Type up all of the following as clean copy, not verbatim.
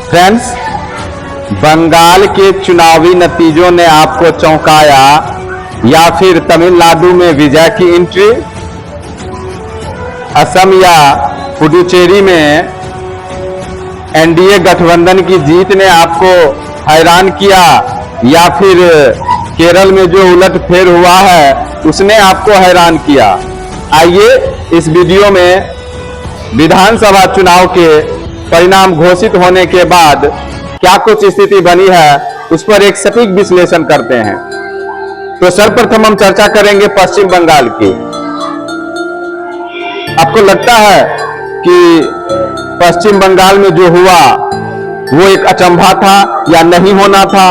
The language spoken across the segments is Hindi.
फ्रेंड्स, बंगाल के चुनावी नतीजों ने आपको चौंकाया या फिर तमिलनाडु में विजय की एंट्री, असम या पुडुचेरी में एनडीए गठबंधन की जीत ने आपको हैरान किया या फिर केरल में जो उलटफेर हुआ है उसने आपको हैरान किया। आइए इस वीडियो में विधानसभा चुनाव के परिणाम घोषित होने के बाद क्या कुछ स्थिति बनी है उस पर एक सटीक विश्लेषण करते हैं। तो सर्वप्रथम हम चर्चा करेंगे पश्चिम बंगाल की। आपको लगता है कि पश्चिम बंगाल में जो हुआ वो एक अचंभा था या नहीं होना था?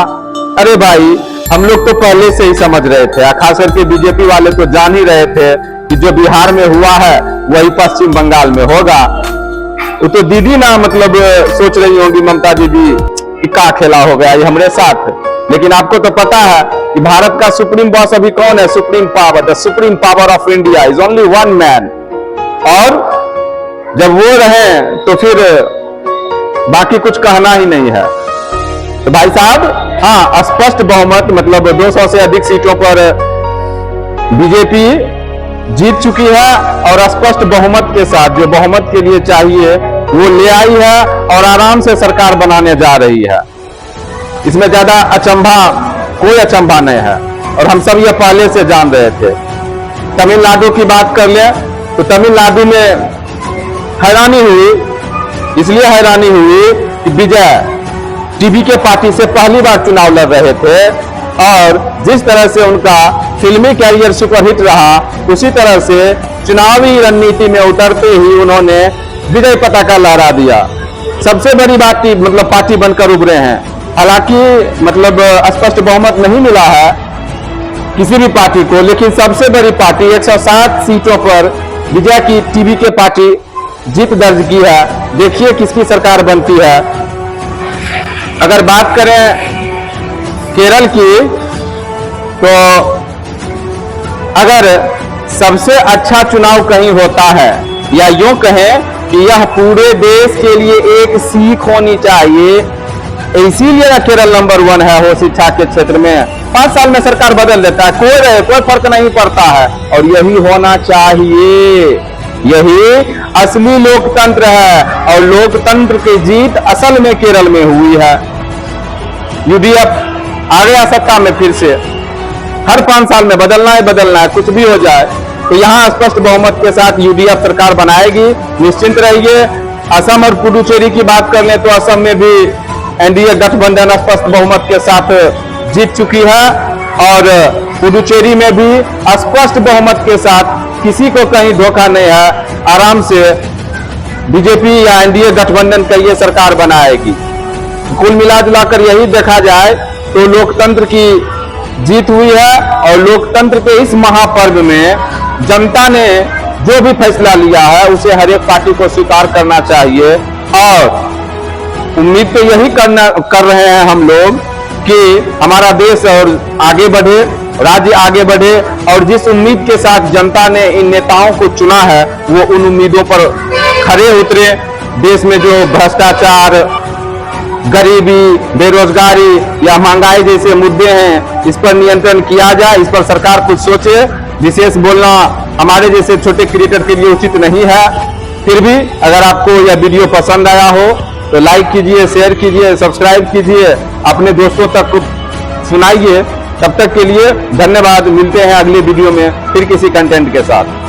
अरे भाई, हम लोग तो पहले से ही समझ रहे थे, खास करके बीजेपी वाले तो जान ही रहे थे कि जो बिहार में हुआ है वही पश्चिम बंगाल में होगा। वो तो दीदी ना मतलब सोच रही होंगी, ममता दीदी कि क्या खेला हो गया ये हमारे साथ। लेकिन आपको तो पता है कि भारत का सुप्रीम बॉस अभी कौन है? Supreme power, the supreme power of India is only one man. और जब वो रहे तो फिर बाकी कुछ कहना ही नहीं है। तो भाई साहब, हाँ, स्पष्ट बहुमत मतलब 200 से अधिक सीटों पर बीजेपी जीत चुकी है और स्पष्ट बहुमत के साथ, जो बहुमत के लिए चाहिए वो ले आई है और आराम से सरकार बनाने जा रही है। इसमें ज्यादा अचंभा, कोई अचंभा नहीं है और हम सब ये पहले से जान रहे थे। तमिलनाडु की बात कर ले तो तमिलनाडु में हैरानी हुई, इसलिए हैरानी हुई कि विजय टीवी के पार्टी से पहली बार चुनाव लड़ रहे थे और जिस तरह से उनका फिल्मी कैरियर सुपरहिट रहा उसी तरह से चुनावी रणनीति में उतरते ही उन्होंने विजय पताका लहरा दिया। सबसे बड़ी बात मतलब पार्टी बनकर उभरे हैं। हालांकि मतलब स्पष्ट बहुमत नहीं मिला है किसी भी पार्टी को, लेकिन सबसे बड़ी पार्टी 107 सीटों पर विजय की टीवी के पार्टी जीत दर्ज की है। देखिए किसकी सरकार बनती है। अगर बात करें केरल की तो अगर सबसे अच्छा चुनाव कहीं होता है या यूं कहें कि यह पूरे देश के लिए एक सीख होनी चाहिए, इसीलिए ना केरल नंबर 1 है हो शिक्षा के क्षेत्र में। 5 साल में सरकार बदल देता है, कोई फर्क नहीं पड़ता है और यही होना चाहिए। यही असली लोकतंत्र है और लोकतंत्र की जीत असल में केरल में हुई है। यूडीएफ आ गया सत्ता में फिर से, हर 5 साल में बदलना है, कुछ भी हो जाए। तो यहाँ स्पष्ट बहुमत के साथ यूडीएफ सरकार बनाएगी, निश्चिंत रहिए। असम और पुडुचेरी की बात कर लें तो असम में भी एनडीए गठबंधन स्पष्ट बहुमत के साथ जीत चुकी है और पुडुचेरी में भी स्पष्ट बहुमत के साथ, किसी को कहीं धोखा नहीं है, आराम से बीजेपी या एनडीए गठबंधन का ये सरकार बनाएगी। कुल मिलाजुलाकर यही देखा जाए तो लोकतंत्र की जीत हुई है और लोकतंत्र के इस महापर्व में जनता ने जो भी फैसला लिया है उसे हर एक पार्टी को स्वीकार करना चाहिए। और उम्मीद तो यही कर रहे हैं हम लोग कि हमारा देश और आगे बढ़े, राज्य आगे बढ़े और जिस उम्मीद के साथ जनता ने इन नेताओं को चुना है वो उन उम्मीदों पर खरे उतरे। देश में जो भ्रष्टाचार, गरीबी, बेरोजगारी या महंगाई जैसे मुद्दे हैं इस पर नियंत्रण किया जाए, इस पर सरकार कुछ सोचे। विशेष बोलना हमारे जैसे छोटे क्रिएटर के लिए उचित नहीं है। फिर भी अगर आपको यह वीडियो पसंद आया हो तो लाइक कीजिए, शेयर कीजिए, सब्सक्राइब कीजिए, अपने दोस्तों तक सुनाइए। तब तक के लिए धन्यवाद। मिलते हैं अगले वीडियो में फिर किसी कंटेंट के साथ।